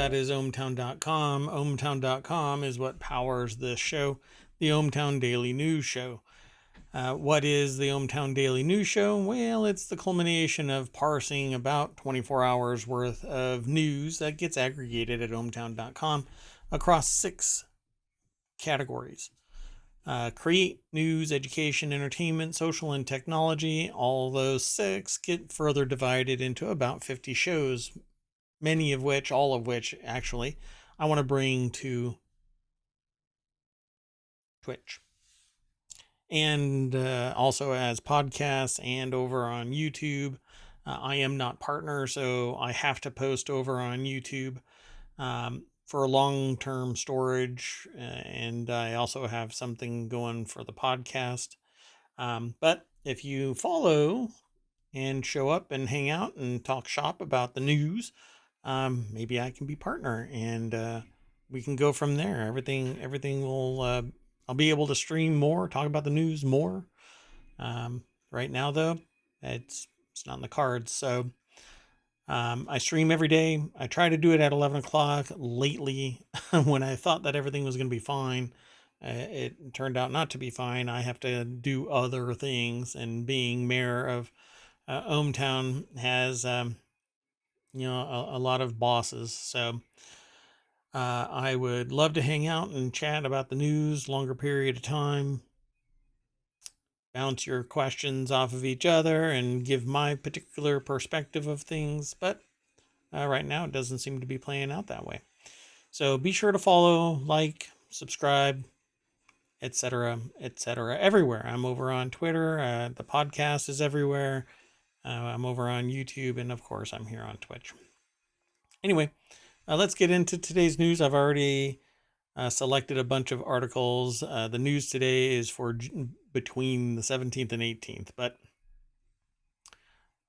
that is ohmTown.com. ohmTown.com is what powers this show, the ohmTown Daily News Show. What is the ohmTown Daily News Show? Well, it's the culmination of parsing about 24 hours worth of news that gets aggregated at ohmTown.com across 6 categories. Create, news, education, entertainment, social, and technology. All those 6 get further divided into about 50 shows, all of which, actually, I want to bring to Twitch. And also as podcasts and over on YouTube. I am not partner, so I have to post over on YouTube for long-term storage. And I also have something going for the podcast. But if you follow and show up and hang out and talk shop about the news, maybe I can be partner, and we can go from there. Everything will, I'll be able to stream more, talk about the news more. Right now though, it's not in the cards. So, I stream every day. I try to do it at 11 o'clock. Lately, when I thought that everything was going to be fine, it turned out not to be fine. I have to do other things, and being mayor of ohmTown has, a lot of bosses. So I would love to hang out and chat about the news longer period of time, bounce your questions off of each other, and give my particular perspective of things. But right now, it doesn't seem to be playing out that way. So be sure to follow, like, subscribe, etc., etc. everywhere. I'm over on Twitter. The podcast is everywhere. I'm over on YouTube, and of course, I'm here on Twitch. Anyway, let's get into today's news. I've already selected a bunch of articles. The news today is for between the 17th and 18th, but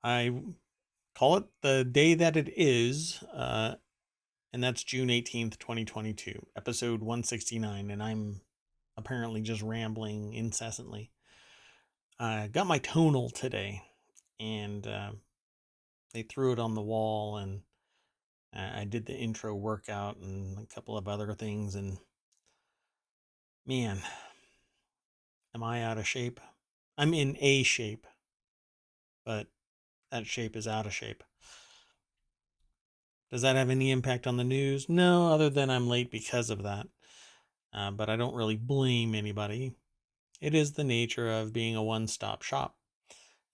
I call it the day that it is, and that's June 18th, 2022, episode 169, and I'm apparently just rambling incessantly. I got my tonal today, and they threw it on the wall, and I did the intro workout and a couple of other things, and man, am I out of shape? I'm in a shape, but that shape is out of shape. Does that have any impact on the news? No, other than I'm late because of that. But I don't really blame anybody. It is the nature of being a one-stop shop.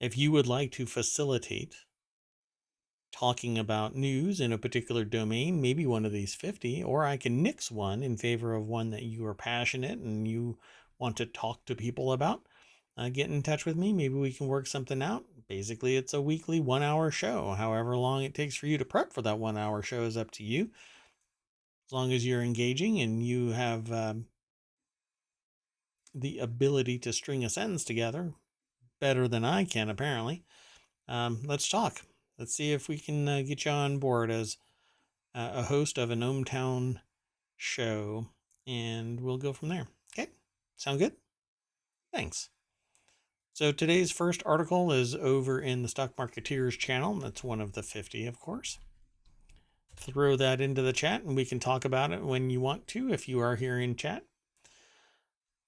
If you would like to facilitate talking about news in a particular domain, maybe one of these 50, or I can nix one in favor of one that you are passionate and you want to talk to people about, get in touch with me. Maybe we can work something out. Basically, it's a weekly 1-hour show. However long it takes for you to prep for that 1-hour show is up to you. As long as you're engaging and you have the ability to string a sentence together better than I can, apparently. Let's talk. Let's see if we can get you on board as a host of an ohmTown show, and we'll go from there. Okay, sound good? Thanks. So today's first article is over in the Stock Marketeers channel. That's one of the 50, of course. Throw that into the chat, and we can talk about it when you want to, if you are here in chat.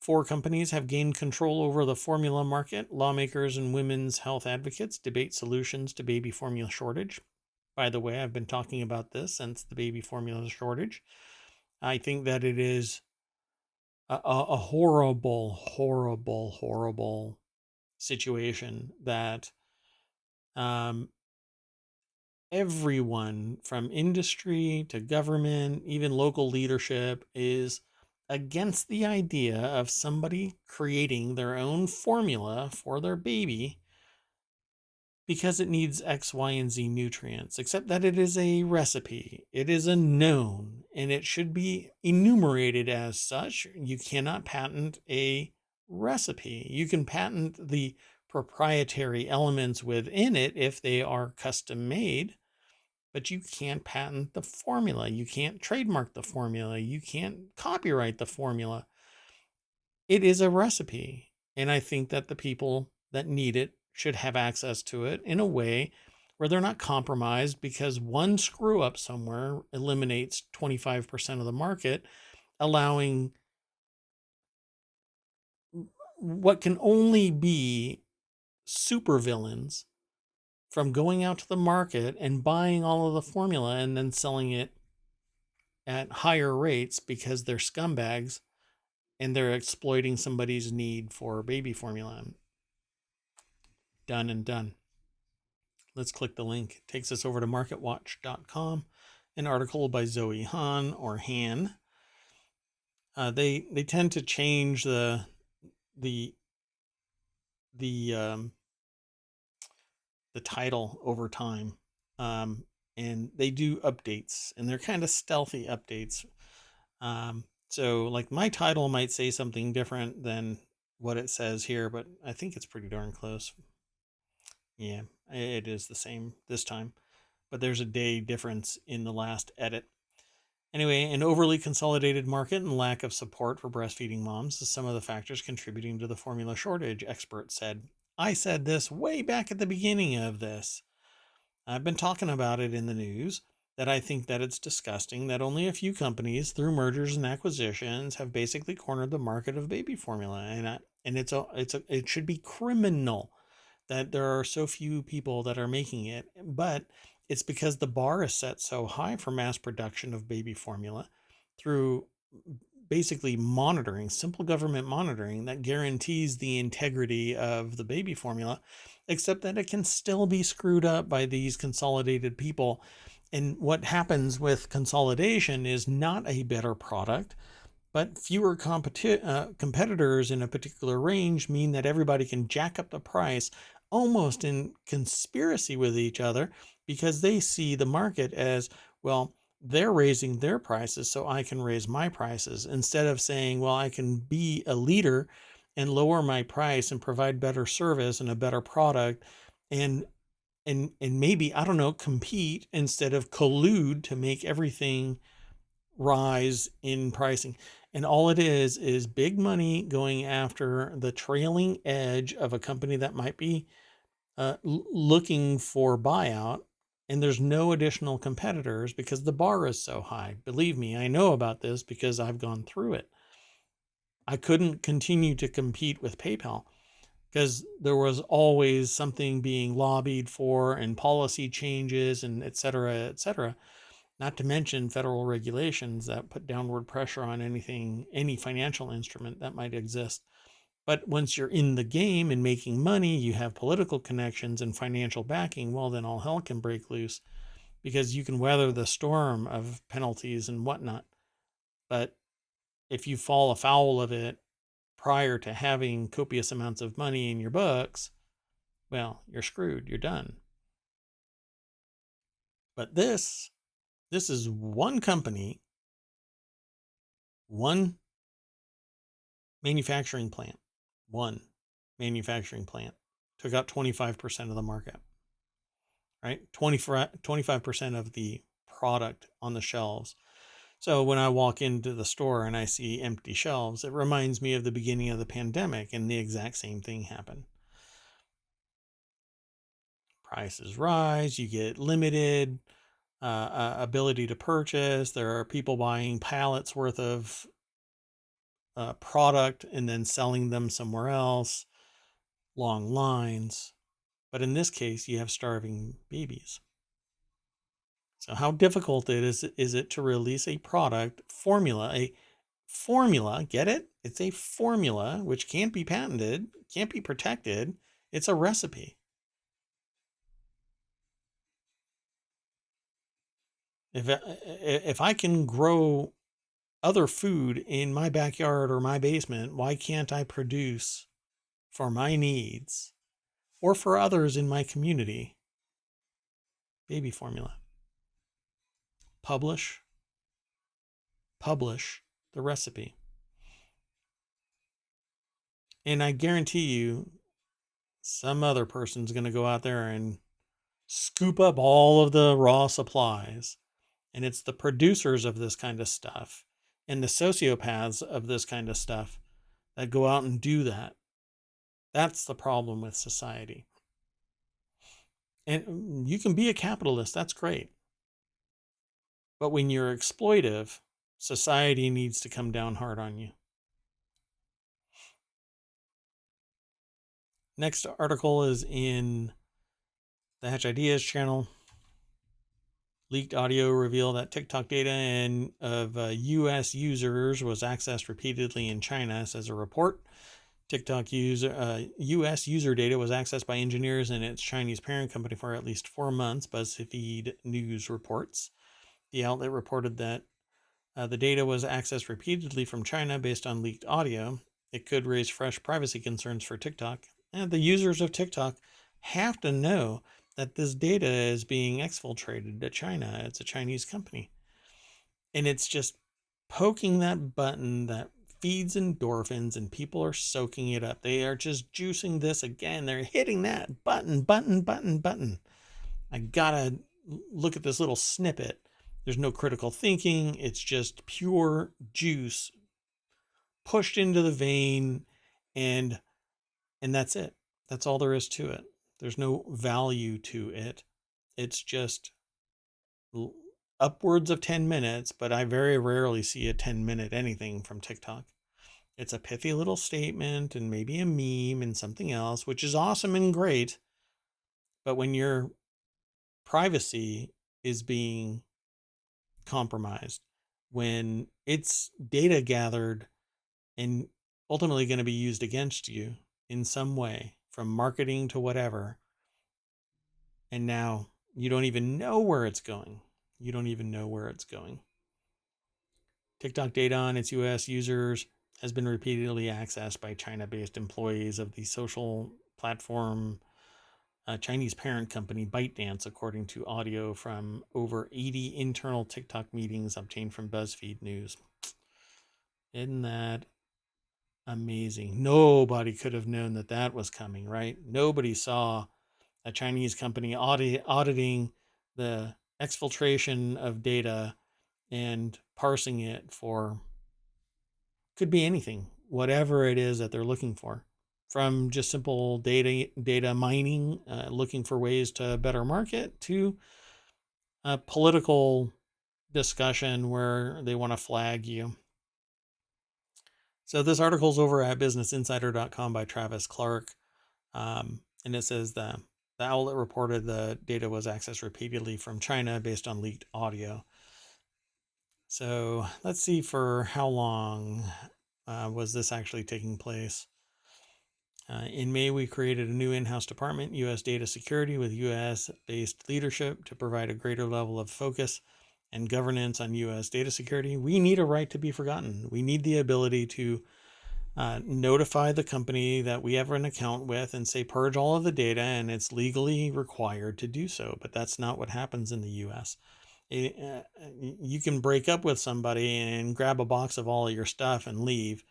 4 companies have gained control over the formula market. Lawmakers and women's health advocates debate solutions to baby formula shortage. By the way, I've been talking about this since the baby formula shortage. I think that it is a horrible, horrible, horrible situation that everyone from industry to government, even local leadership, is against the idea of somebody creating their own formula for their baby because it needs X, Y, and Z nutrients, except that it is a recipe. It is a known, and it should be enumerated as such. You cannot patent a recipe. You can patent the proprietary elements within it if they are custom made, but you can't patent the formula. You can't trademark the formula. You can't copyright the formula. It is a recipe. And I think that the people that need it should have access to it in a way where they're not compromised because one screw up somewhere eliminates 25% of the market, allowing what can only be supervillains from going out to the market and buying all of the formula and then selling it at higher rates because they're scumbags and they're exploiting somebody's need for baby formula. Done and done. Let's click the link. It takes us over to marketwatch.com, an article by Zoe Han or Han. They tend to change the title over time, and they do updates, and they're kind of stealthy updates. So like my title might say something different than what it says here, but I think it's pretty darn close. Yeah, it is the same this time, but there's a day difference in the last edit. Anyway, an overly consolidated market and lack of support for breastfeeding moms is some of the factors contributing to the formula shortage, experts said. I said this way back at the beginning of this. I've been talking about it in the news, that I think that it's disgusting that only a few companies, through mergers and acquisitions, have basically cornered the market of baby formula, and it should be criminal that there are so few people that are making it. But it's because the bar is set so high for mass production of baby formula through basically monitoring, simple government monitoring that guarantees the integrity of the baby formula, except that it can still be screwed up by these consolidated people. And what happens with consolidation is not a better product, but fewer competitors in a particular range mean that everybody can jack up the price almost in conspiracy with each other because they see the market as, well, they're raising their prices, so I can raise my prices, instead of saying, well, I can be a leader and lower my price and provide better service and a better product and maybe, I don't know, compete instead of collude to make everything rise in pricing. And all it is big money going after the trailing edge of a company that might be looking for buyout. And there's no additional competitors because the bar is so high. Believe me, I know about this because I've gone through it. I couldn't continue to compete with PayPal because there was always something being lobbied for and policy changes and et cetera, not to mention federal regulations that put downward pressure on any financial instrument that might exist. But once you're in the game and making money, you have political connections and financial backing, well, then all hell can break loose because you can weather the storm of penalties and whatnot. But if you fall afoul of it prior to having copious amounts of money in your books, well, you're screwed. You're done. But this is one company, one manufacturing plant, took out 25% of the market, right? 25% of the product on the shelves. So when I walk into the store and I see empty shelves, it reminds me of the beginning of the pandemic, and the exact same thing happened. Prices rise, you get limited ability to purchase. There are people buying pallets worth of product and then selling them somewhere else, long lines. But in this case, you have starving babies. So how difficult is it to release a product formula, get it? It's a formula which can't be patented, can't be protected. It's a recipe. If I can grow other food in my backyard or my basement, why can't I produce for my needs or for others in my community baby formula? Publish the recipe. And I guarantee you, some other person's going to go out there and scoop up all of the raw supplies. And it's the producers of this kind of stuff and the sociopaths of this kind of stuff that go out and do that. That's the problem with society. And you can be a capitalist, that's great. But when you're exploitive, society needs to come down hard on you. Next article is in the Hatch Ideas channel. Leaked audio reveal that TikTok data of U.S. users was accessed repeatedly in China, says a report. TikTok U.S. user data was accessed by engineers in its Chinese parent company for at least 4 months, BuzzFeed News reports. The outlet reported that the data was accessed repeatedly from China based on leaked audio. It could raise fresh privacy concerns for TikTok. And the users of TikTok have to know that this data is being exfiltrated to China. It's a Chinese company. And it's just poking that button that feeds endorphins, and people are soaking it up. They are just juicing this again. They're hitting that button. I gotta look at this little snippet. There's no critical thinking. It's just pure juice pushed into the vein, and that's it. That's all there is to it. There's no value to it. It's just upwards of 10 minutes, but I very rarely see a 10-minute anything from TikTok. It's a pithy little statement and maybe a meme and something else, which is awesome and great. But when your privacy is being compromised, when it's data gathered and ultimately going to be used against you in some way, from marketing to whatever, and now you don't even know where it's going. TikTok data on its US users has been repeatedly accessed by China-based employees of the social platform Chinese parent company ByteDance, according to audio from over 80 internal TikTok meetings obtained from BuzzFeed News. Isn't that amazing? Nobody could have known that was coming, right? Nobody saw a Chinese company auditing the exfiltration of data and parsing it for, could be anything, whatever it is that they're looking for, from just simple data mining, looking for ways to better market, to a political discussion where they want to flag you. So this article's over at businessinsider.com by Travis Clark. And it says the outlet reported the data was accessed repeatedly from China based on leaked audio. So let's see for how long was this actually taking place. In May, we created a new in-house department, U.S. Data Security, with U.S.-based leadership to provide a greater level of focus and governance on U.S. data security. We need a right to be forgotten. We need the ability to notify the company that we have an account with and say, purge all of the data, and it's legally required to do so. But that's not what happens in the U.S. You can break up with somebody and grab a box of all of your stuff and leave.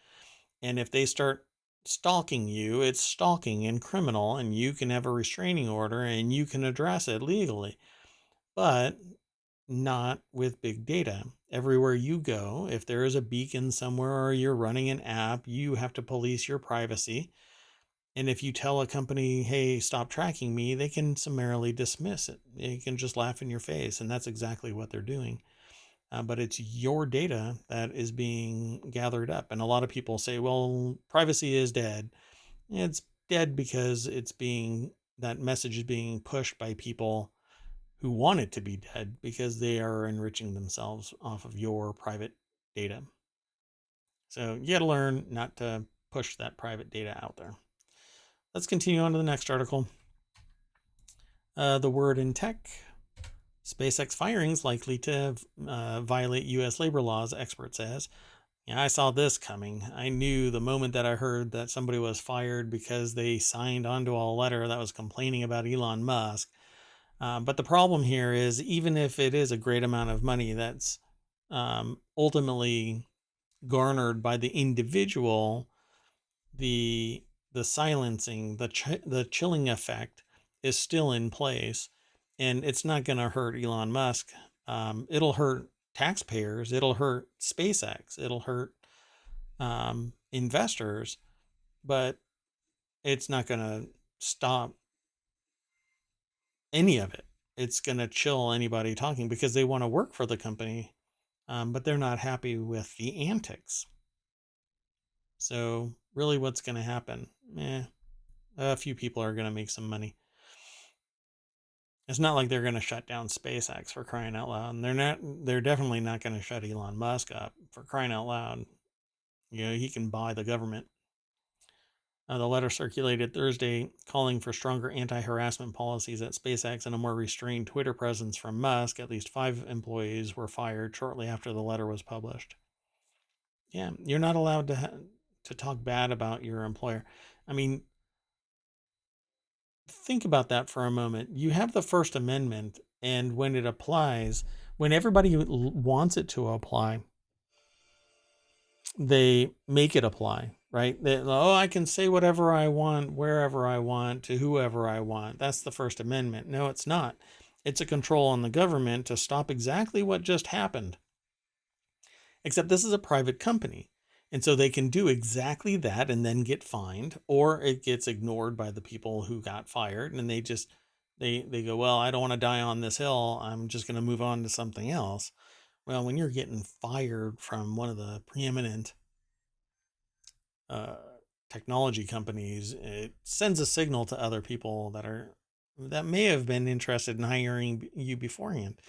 And if they start stalking you, it's stalking and criminal, and you can have a restraining order and you can address it legally. But not with big data. Everywhere you go, if there is a beacon somewhere or you're running an app, you have to police your privacy. And if you tell a company, hey, stop tracking me, they can summarily dismiss it. They can just laugh in your face. And that's exactly what they're doing. But it's your data that is being gathered up. And a lot of people say, well, privacy is dead. It's dead because that message is being pushed by people who want it to be dead because they are enriching themselves off of your private data. So you got to learn not to push that private data out there. Let's continue on to the next article. The word in tech. SpaceX firings likely to violate U.S. labor laws, expert says. Yeah, I saw this coming. I knew the moment that I heard that somebody was fired because they signed onto a letter that was complaining about Elon Musk. But the problem here is, even if it is a great amount of money that's ultimately garnered by the individual, the silencing, the chilling effect is still in place. And it's not going to hurt Elon Musk. It'll hurt taxpayers. It'll hurt SpaceX. It'll hurt investors. But it's not going to stop any of it. It's going to chill anybody talking because they want to work for the company, but they're not happy with the antics. So really what's going to happen? A few people are going to make some money. It's not like they're going to shut down SpaceX, for crying out loud. And they're definitely not going to shut Elon Musk up, for crying out loud. He can buy the government. The letter circulated Thursday calling for stronger anti-harassment policies at SpaceX and a more restrained Twitter presence from Musk. At least 5 employees were fired shortly after the letter was published. Yeah, you're not allowed to talk bad about your employer. I mean, think about that for a moment. You have the First Amendment, and when it applies, when everybody wants it to apply, they make it apply, right? I can say whatever I want, wherever I want, to whoever I want. That's the First Amendment. No, it's not. It's a control on the government to stop exactly what just happened. Except this is a private company. And so they can do exactly that and then get fined, or it gets ignored by the people who got fired. And they just, they go, well, I don't want to die on this hill. I'm just going to move on to something else. Well, when you're getting fired from one of the preeminent technology companies, it sends a signal to other people that may have been interested in hiring you beforehand.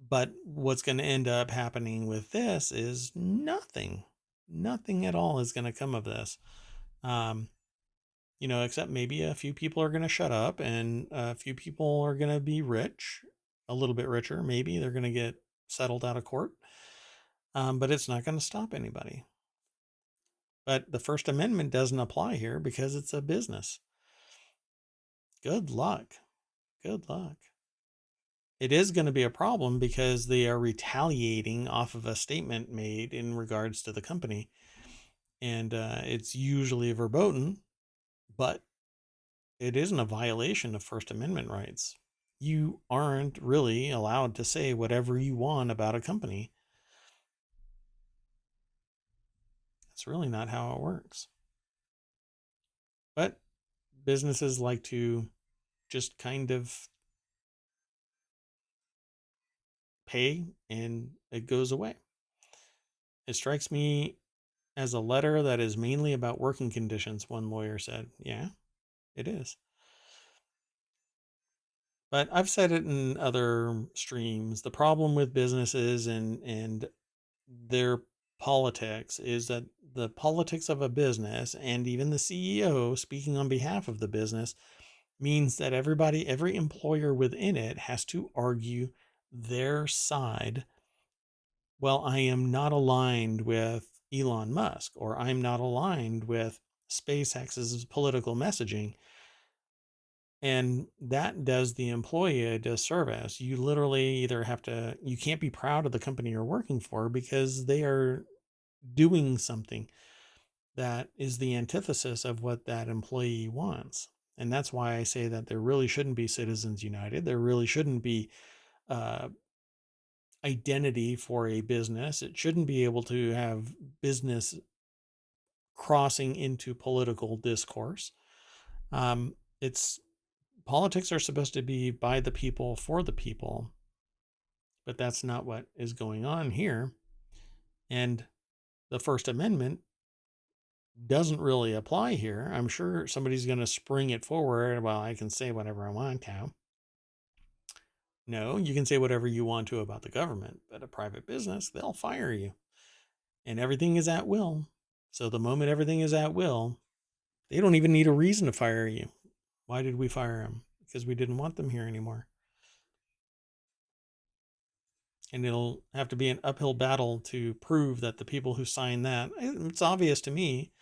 But what's going to end up happening with this is nothing at all is going to come of this. Except maybe a few people are going to shut up and a few people are going to be rich, a little bit richer. Maybe they're going to get settled out of court. But it's not going to stop anybody. But the First Amendment doesn't apply here because it's a business. Good luck. Good luck. It is going to be a problem because they are retaliating off of a statement made in regards to the company. And it's usually verboten, but it isn't a violation of First Amendment rights. You aren't really allowed to say whatever you want about a company. That's really not how it works. But businesses like to just kind of pay and it goes away. It strikes me as a letter that is mainly about working conditions, one lawyer said. Yeah, it is. But I've said it in other streams. The problem with businesses and their politics is that the politics of a business and even the CEO speaking on behalf of the business means that every employer within it has to argue their side. Well, I am not aligned with Elon Musk, or I'm not aligned with SpaceX's political messaging. And that does the employee a disservice. You literally you can't be proud of the company you're working for because they are doing something that is the antithesis of what that employee wants. And that's why I say that there really shouldn't be Citizens United. There really shouldn't be identity for a business. It shouldn't be able to have business crossing into political discourse. Politics are supposed to be by the people for the people, but that's not what is going on here. And the First Amendment doesn't really apply here. I'm sure somebody's going to spring it forward. Well, I can say whatever I want to. No, you can say whatever you want to about the government, but a private business, they'll fire you. And everything is at will. So the moment everything is at will, they don't even need a reason to fire you. Why did we fire them? Because we didn't want them here anymore. And it'll have to be an uphill battle to prove that the people who signed that, it's obvious to me,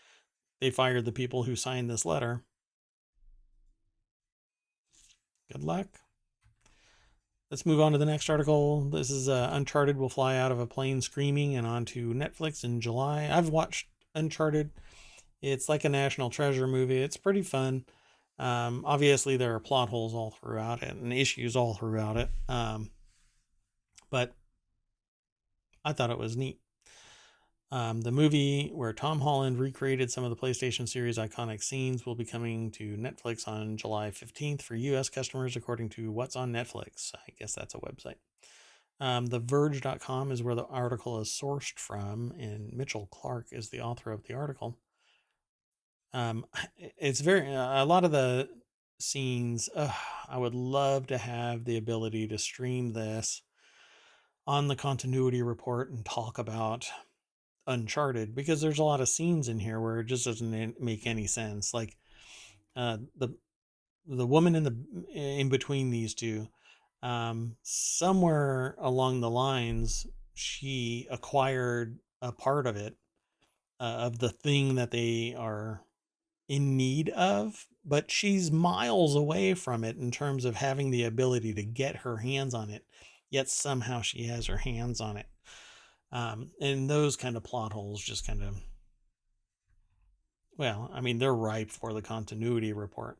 they fired the people who signed this letter. Good luck. Let's move on to the next article. This is Uncharted will fly out of a plane screaming and onto Netflix in July. I've watched Uncharted. It's like a national treasure movie. It's pretty fun. Obviously, there are plot holes all throughout it and issues all throughout it. But I thought it was neat. The movie where Tom Holland recreated some of the PlayStation series iconic scenes will be coming to Netflix on July 15th for US customers, according to What's on Netflix. I guess that's a website. TheVerge.com is where the article is sourced from, and Mitchell Clark is the author of the article. It's a lot of the scenes. I would love to have the ability to stream this on the continuity report and talk about Uncharted, because there's a lot of scenes in here where it just doesn't make any sense. Like the woman in between these two, somewhere along the lines, she acquired a part of it, of the thing that they are in need of, but she's miles away from it in terms of having the ability to get her hands on it, yet somehow she has her hands on it. And those kind of plot holes just kind of, well, I mean, they're ripe for the continuity report.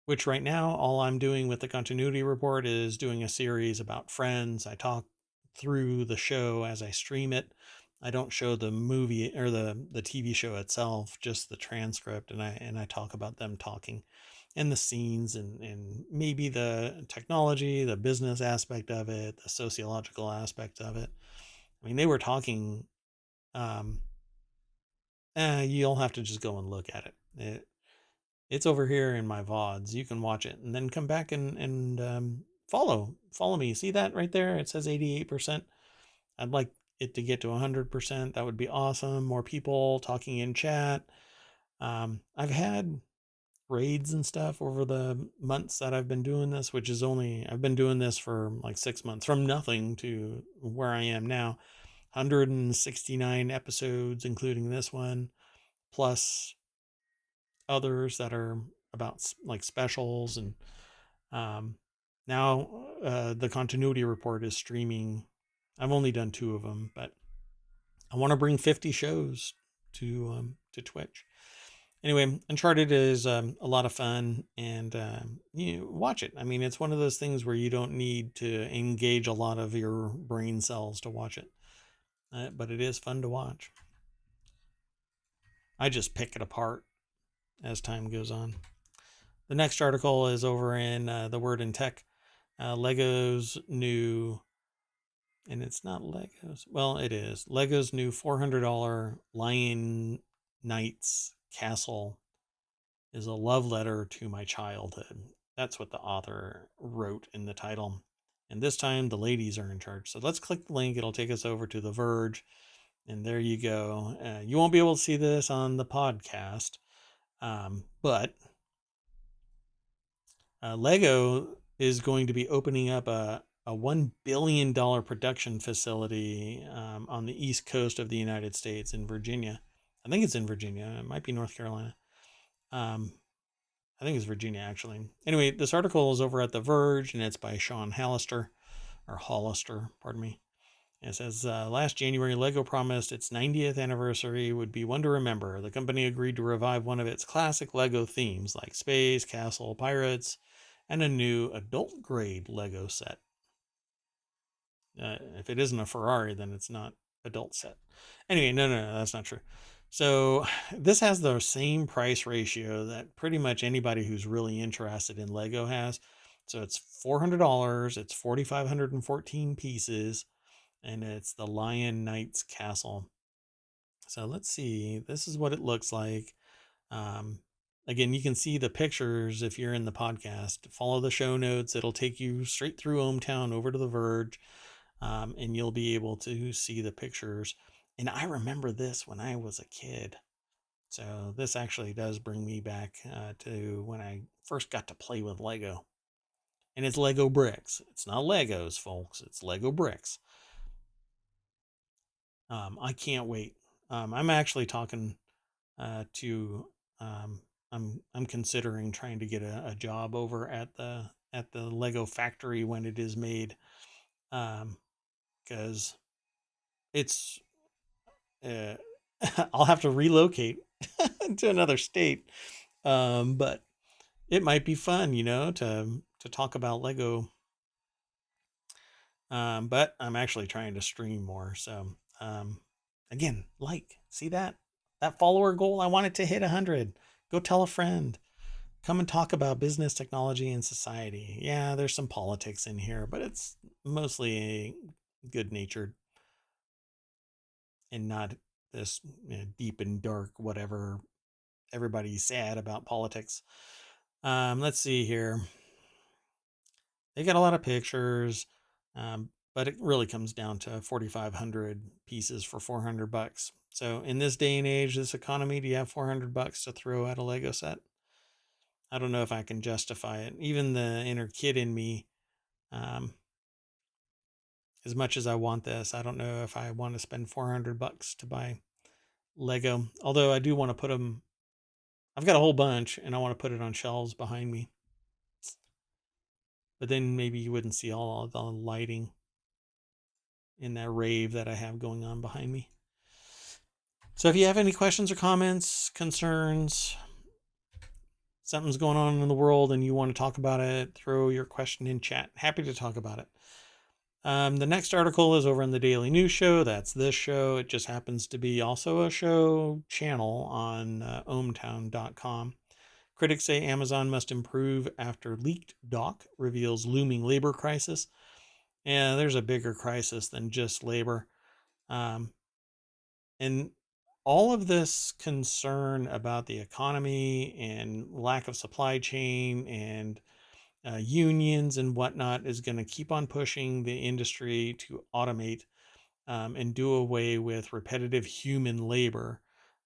Which right now, all I'm doing with the continuity report is doing a series about Friends. I talk through the show as I stream it. I don't show the movie or the TV show itself, just the transcript, and I talk about them talking and the scenes and maybe the technology, the business aspect of it, the sociological aspect of it. I mean, they were talking. You'll have to just go and look at it. It's over here in my VODs. You can watch it and then come back and follow me. See that right there? It says 88%. I'd like it to get to 100%. That would be awesome. More people talking in chat. I've had raids and stuff over the months that I've been doing this, I've been doing this for like 6 months, from nothing to where I am now. 169 episodes, including this one, plus others that are about like specials. And now the continuity report is streaming. I've only done 2 of them, but I want to bring 50 shows to Twitch. Anyway, Uncharted is a lot of fun, and you watch it. I mean, it's one of those things where you don't need to engage a lot of your brain cells to watch it, but it is fun to watch. I just pick it apart as time goes on. The next article is over in The Word in Tech. Lego's new, and it's not Lego's, well, it is. Lego's new $400 Lion Knights castle is a love letter to my childhood. That's what the author wrote in the title. And this time the ladies are in charge. So let's click the link. It'll take us over to The Verge. And there you go. You won't be able to see this on the podcast. But Lego is going to be opening up a $1 billion production facility on the East Coast of the United States in Virginia. I think it's in Virginia. It might be North Carolina. I think it's Virginia, actually. Anyway, this article is over at The Verge, and it's by Sean Hollister, pardon me. It says, last January, Lego promised its 90th anniversary would be one to remember. The company agreed to revive one of its classic Lego themes, like space, castle, pirates, and a new adult-grade Lego set. If it isn't a Ferrari, then it's not adult set. Anyway, no, that's not true. So this has the same price ratio that pretty much anybody who's really interested in Lego has. So it's $400. It's 4,514 pieces. And it's the Lion Knights Castle. So let's see. This is what it looks like. Again, you can see the pictures if you're in the podcast. Follow the show notes. It'll take you straight through ohmTown over to The Verge. And you'll be able to see the pictures. And I remember this when I was a kid. So this actually does bring me back to when I first got to play with Lego. And it's Lego bricks. It's not Legos, folks. It's Lego bricks. I can't wait. I'm actually talking to. I'm considering trying to get a job over at the Lego factory when it is made, because it's. I'll have to relocate to another state, but it might be fun, to talk about Lego. But I'm actually trying to stream more, so Again, see that follower goal. I want it to hit 100. Go tell a friend. Come and talk about business, technology, and society. Yeah, there's some politics in here, but it's mostly good natured and not this deep and dark whatever. Everybody's sad about politics. Let's see here. They got a lot of pictures, but it really comes down to 4,500 pieces for $400. So in this day and age, this economy, do you have $400 to throw at a Lego set? I don't know if I can justify it. Even the inner kid in me, um, as much as I want this, I don't know if I want to spend $400 to buy Lego. Although I do want to put them. I've got a whole bunch, and I want to put it on shelves behind me. But then maybe you wouldn't see all the lighting in that rave that I have going on behind me. So if you have any questions or comments, concerns, something's going on in the world and you want to talk about it, throw your question in chat. Happy to talk about it. The next article is over in the Daily News Show. That's this show. It just happens to be also a show channel on ohmTown.com. Critics say Amazon must improve after leaked doc reveals looming labor crisis. Yeah, there's a bigger crisis than just labor. And all of this concern about the economy and lack of supply chain and unions and whatnot is going to keep on pushing the industry to automate and do away with repetitive human labor.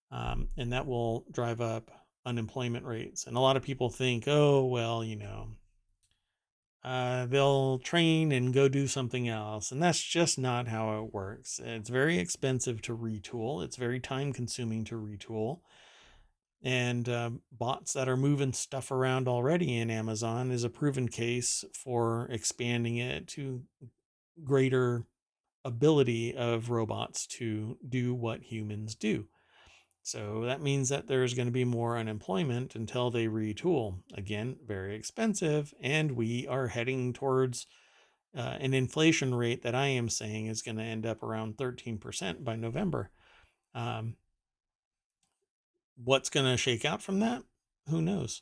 And that will drive up unemployment rates. And a lot of people think, oh, well, they'll train and go do something else. And that's just not how it works. It's very expensive to retool. It's very time consuming to retool. And bots that are moving stuff around already in Amazon is a proven case for expanding it to greater ability of robots to do what humans do. So that means that there's going to be more unemployment until they retool. Again, very expensive. And we are heading towards an inflation rate that I am saying is going to end up around 13% by November. What's going to shake out from that? Who knows?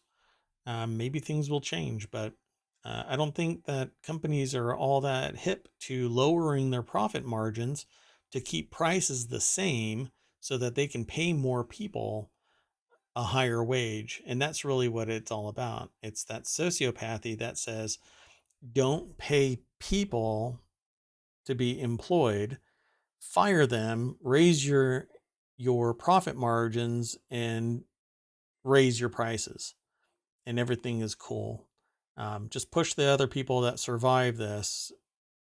Maybe things will change, but I don't think that companies are all that hip to lowering their profit margins to keep prices the same so that they can pay more people a higher wage. And that's really what it's all about. It's that sociopathy that says, don't pay people to be employed, fire them, raise your profit margins, and raise your prices, and everything is cool. Just push the other people that survive this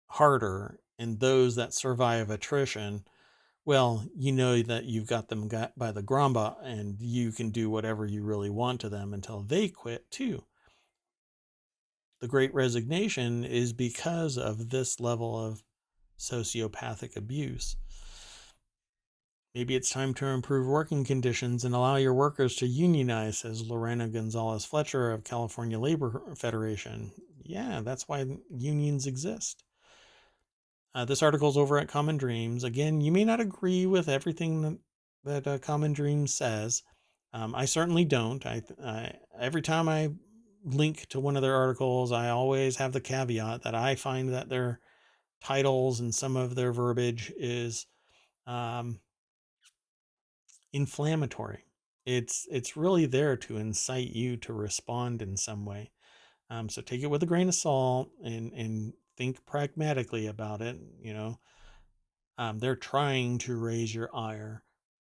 harder, and those that survive attrition, well, you know that you've got them by the gromba, and you can do whatever you really want to them until they quit too. The Great Resignation is because of this level of sociopathic abuse. Maybe it's time to improve working conditions and allow your workers to unionize, says Lorena Gonzalez Fletcher of California Labor Federation. Yeah, that's why unions exist. This article is over at Common Dreams. Again, you may not agree with everything that Common Dreams says. I certainly don't. Every time I link to one of their articles, I always have the caveat that I find that their titles and some of their verbiage is inflammatory. It's really there to incite you to respond in some way. So take it with a grain of salt and think pragmatically about it. They're trying to raise your ire,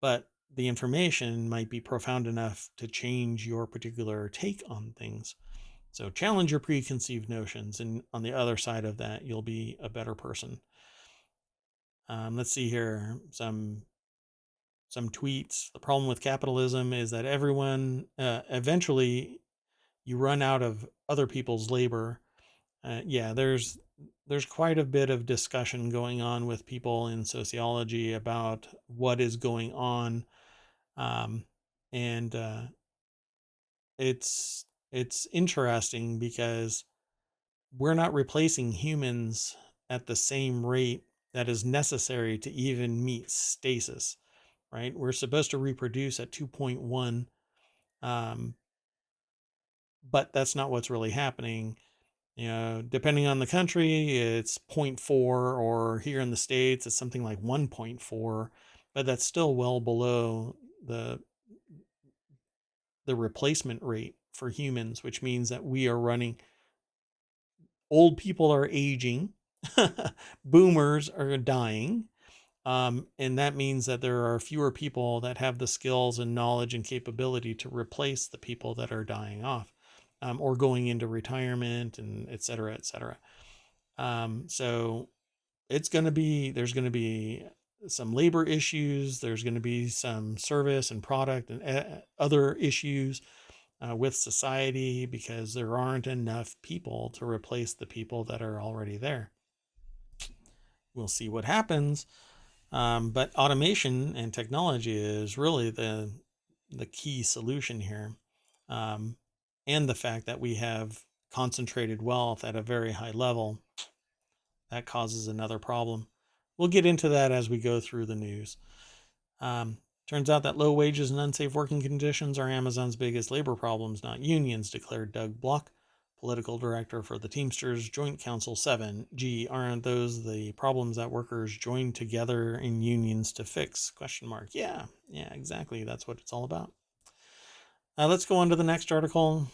but the information might be profound enough to change your particular take on things. So challenge your preconceived notions, and on the other side of that, you'll be a better person. Let's see here. Some tweets. The problem with capitalism is that everyone eventually you run out of other people's labor. Yeah, there's quite a bit of discussion going on with people in sociology about what is going on, and it's interesting because we're not replacing humans at the same rate that is necessary to even meet stasis, right? We're supposed to reproduce at 2.1, but that's not what's really happening. Depending on the country, it's 0.4, or here in the States, it's something like 1.4, but that's still well below the replacement rate for humans, which means that we are running, old people are aging, boomers are dying, and that means that there are fewer people that have the skills and knowledge and capability to replace the people that are dying off, or going into retirement, and et cetera, et cetera. So there's going to be some labor issues. There's going to be some service and product and other issues with society, because there aren't enough people to replace the people that are already there. We'll see what happens. But automation and technology is really the key solution here. And the fact that we have concentrated wealth at a very high level, that causes another problem. We'll get into that as we go through the news. Turns out that low wages and unsafe working conditions are Amazon's biggest labor problems, not unions, declared Doug Block, political director for the Teamsters Joint Council 7. Gee, aren't those the problems that workers join together in unions to fix? ? Yeah, exactly. That's what it's all about. Let's go on to the next article.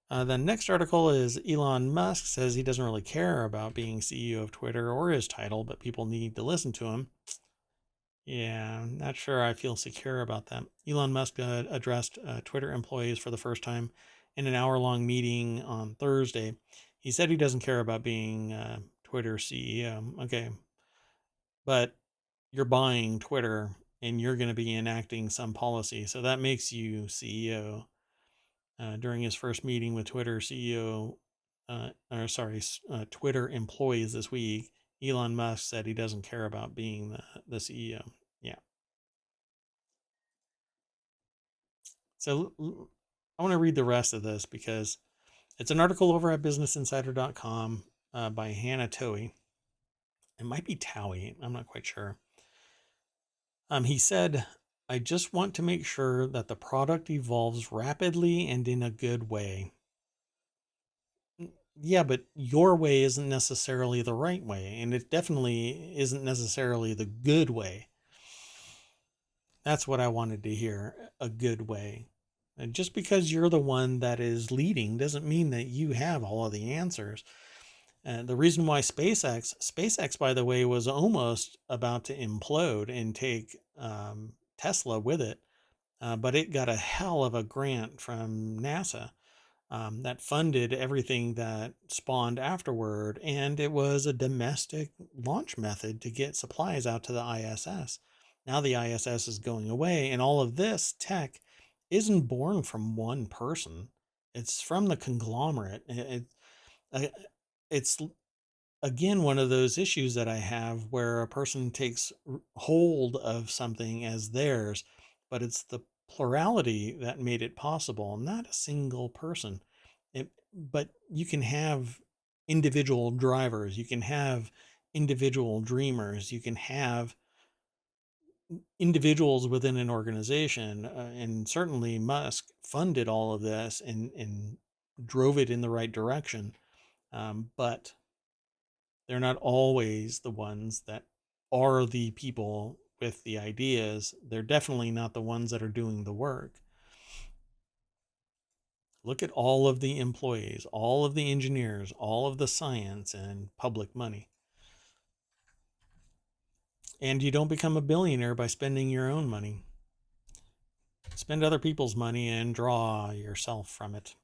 The next article is Elon Musk says he doesn't really care about being CEO of Twitter or his title, but people need to listen to him. Yeah, I'm not sure I feel secure about that. Elon Musk addressed Twitter employees for the first time in an hour-long meeting on Thursday. He said he doesn't care about being Twitter CEO. Okay, but you're buying Twitter and you're going to be enacting some policy, so that makes you CEO. During his first meeting with Twitter Twitter employees this week, Elon Musk said he doesn't care about being the CEO. Yeah. So I want to read the rest of this because it's an article over at businessinsider.com by Hannah Towie. It might be Towie. I'm not quite sure. He said, I just want to make sure that the product evolves rapidly and in a good way. Yeah, but your way isn't necessarily the right way, and it definitely isn't necessarily the good way. That's what I wanted to hear, a good way. And just because you're the one that is leading doesn't mean that you have all of the answers. The reason why SpaceX, by the way, was almost about to implode and take Tesla with it, but it got a hell of a grant from NASA that funded everything that spawned afterward, and it was a domestic launch method to get supplies out to the ISS. Now the ISS is going away, and all of this tech isn't born from one person. It's from the conglomerate. It's again one of those issues that I have where a person takes hold of something as theirs, but it's the plurality that made it possible, not a single person. But you can have individual drivers, you can have individual dreamers, you can have individuals within an organization, and certainly Musk funded all of this and drove it in the right direction, but they're not always the ones that are the people with the ideas. They're definitely not the ones that are doing the work. Look at all of the employees, all of the engineers, all of the science and public money. And you don't become a billionaire by spending your own money. Spend other people's money and draw yourself from it.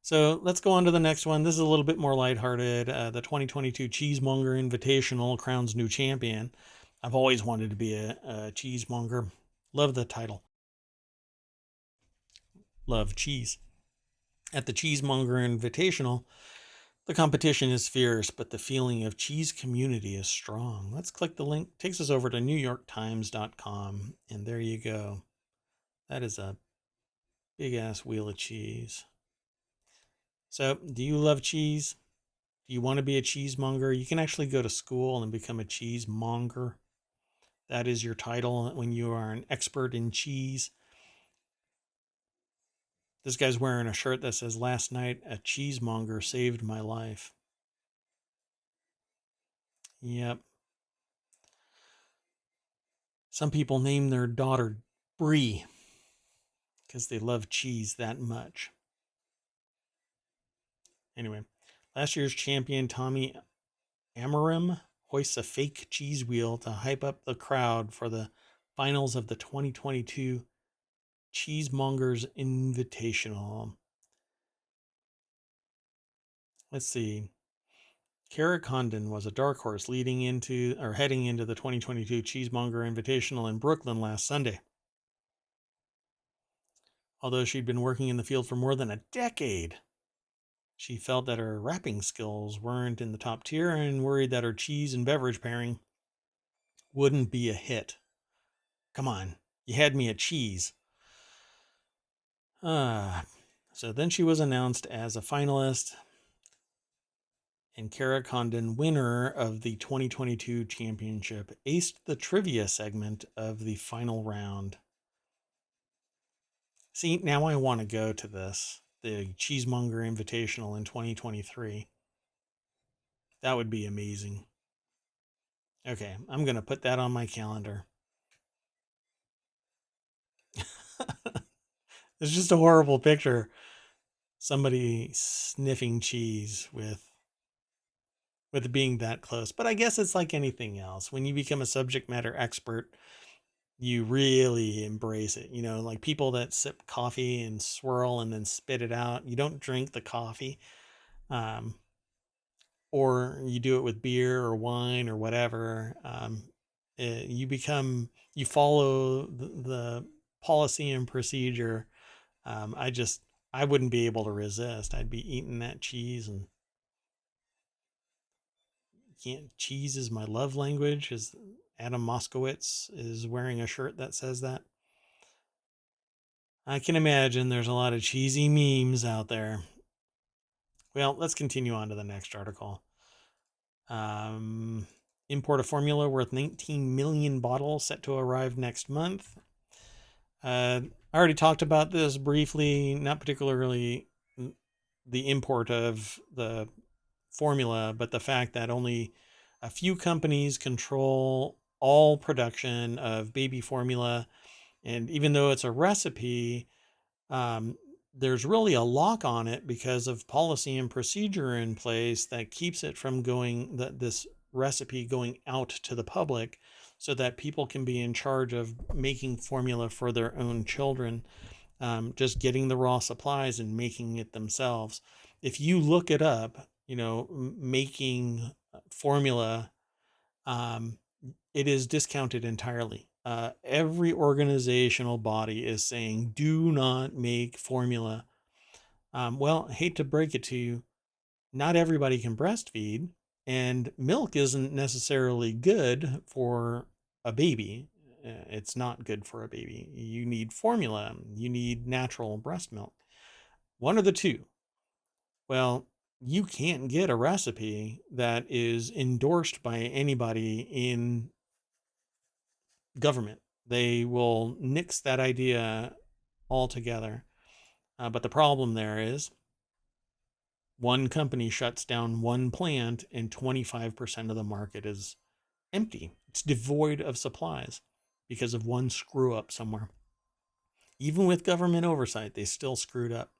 So let's go on to the next one. This is a little bit more lighthearted. The 2022 Cheesemonger Invitational crowns new champion. I've always wanted to be a cheesemonger. Love the title. Love cheese. At the Cheesemonger Invitational, the competition is fierce, but the feeling of cheese community is strong. Let's click the link. It takes us over to NewYorkTimes.com, and there you go. That is a big-ass wheel of cheese. So, do you love cheese? Do you want to be a cheesemonger? You can actually go to school and become a cheesemonger. That is your title when you are an expert in cheese. This guy's wearing a shirt that says, "Last night, a cheesemonger saved my life." Yep. Some people name their daughter Brie because they love cheese that much. Anyway, last year's champion Tommy Amarim hoists a fake cheese wheel to hype up the crowd for the finals of the 2022 Cheesemongers Invitational. Let's see. Kara Condon was a dark horse heading into the 2022 Cheesemonger Invitational in Brooklyn last Sunday. Although she'd been working in the field for more than a decade, she felt that her rapping skills weren't in the top tier and worried that her cheese and beverage pairing wouldn't be a hit. Come on, you had me at cheese. So then she was announced as a finalist, and Kara Condon, winner of the 2022 championship, aced the trivia segment of the final round. See, now I want to go to this, the Cheesemonger Invitational in 2023. That would be amazing. Okay, I'm going to put that on my calendar. It's just a horrible picture. Somebody sniffing cheese with it being that close. But I guess it's like anything else. When you become a subject matter expert, you really embrace it. You know, like people that sip coffee and swirl and then spit it out. You don't drink the coffee. Or you do it with beer or wine or whatever. You follow the policy and procedure. I wouldn't be able to resist. I'd be eating that cheese, and cheese is my love language. As Adam Moskowitz is wearing a shirt that says that. I can imagine there's a lot of cheesy memes out there. Well, let's continue on to the next article. Import of formula worth 19 million bottles set to arrive next month. I already talked about this briefly, not particularly the import of the formula, but the fact that only a few companies control all production of baby formula. And even though it's a recipe, there's really a lock on it because of policy and procedure in place that keeps it from this recipe going out to the public, so that people can be in charge of making formula for their own children, just getting the raw supplies and making it themselves. If you look it up, making formula, it is discounted entirely. Every organizational body is saying, do not make formula. Well, I hate to break it to you, not everybody can breastfeed, and milk isn't necessarily good for a baby. It's not good for a baby. You need formula. You need natural breast milk. One of the two. Well, you can't get a recipe that is endorsed by anybody in government. They will nix that idea altogether. But the problem there is one company shuts down one plant and 25% of the market is empty. It's devoid of supplies because of one screw up somewhere. Even with government oversight, they still screwed up.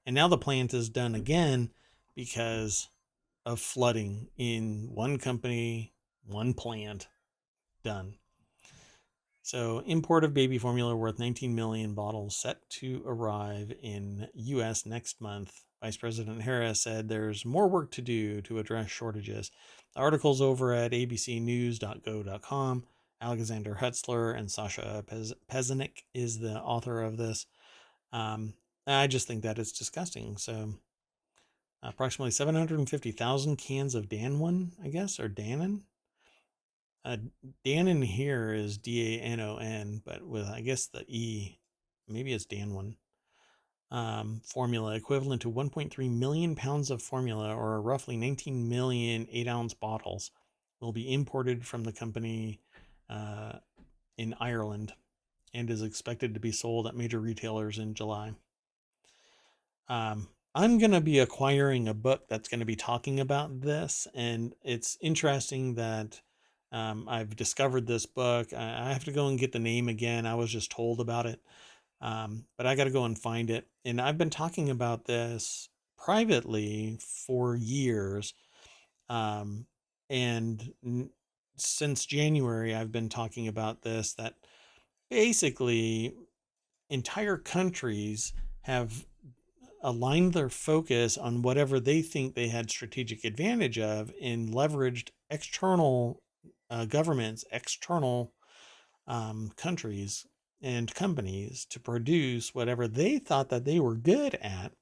And now the plant is done again because of flooding in one company, one plant, done. So, import of baby formula worth 19 million bottles set to arrive in U.S. next month. Vice President Harris said there's more work to do to address shortages. The article's over at abcnews.go.com. Alexander Hutzler and Sasha Pezanik is the author of this. I just think that it's disgusting. So, approximately 750,000 cans of Danone, I guess, or Danone. Danone here is Danon, but with, I guess, the E, maybe it's Danone. formula, equivalent to 1.3 million pounds of formula, or roughly 19 million 8-ounce bottles, will be imported from the company in Ireland and is expected to be sold at major retailers in July. I'm going to be acquiring a book that's going to be talking about this, and it's interesting that I've discovered this book. I have to go and get the name again. I was just told about it, but I got to go and find it. And I've been talking about this privately for years, and since January, I've been talking about this, that basically entire countries have aligned their focus on whatever they think they had strategic advantage of and leveraged external governments, external countries and companies to produce whatever they thought that they were good at.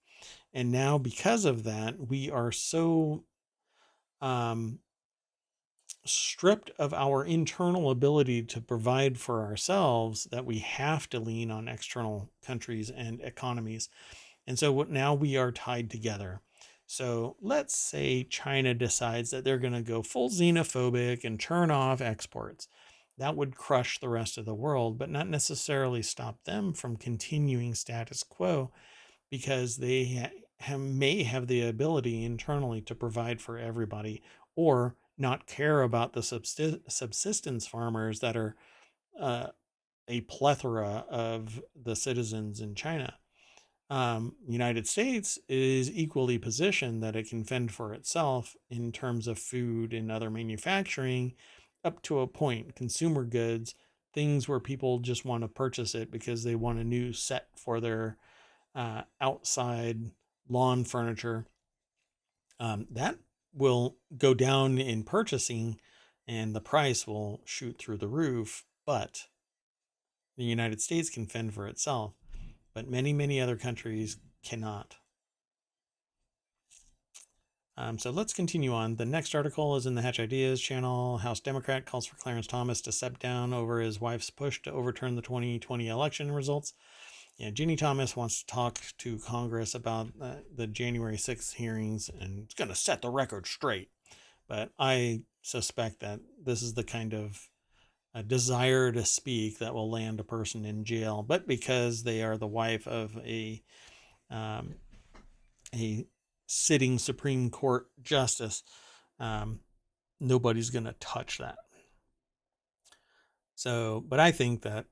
And now, because of that, we are so stripped of our internal ability to provide for ourselves that we have to lean on external countries and economies. And so now we are tied together. So let's say China decides that they're going to go full xenophobic and turn off exports. That would crush the rest of the world, but not necessarily stop them from continuing status quo, because they may have the ability internally to provide for everybody, or not care about the subsistence farmers that are a plethora of the citizens in China. United States is equally positioned that it can fend for itself in terms of food and other manufacturing up to a point. Consumer goods, things where people just want to purchase it because they want a new set for their outside lawn furniture, that will go down in purchasing and the price will shoot through the roof. But the United States can fend for itself, but many, many other countries cannot. So let's continue on. The next article is in the Hatch Ideas channel. House Democrat calls for Clarence Thomas to step down over his wife's push to overturn the 2020 election results. Yeah, Ginny Thomas wants to talk to Congress about the January 6th hearings, and it's going to set the record straight. But I suspect that this is the kind of desire to speak that will land a person in jail. But because they are the wife of a sitting Supreme Court justice, nobody's going to touch that. So, but I think that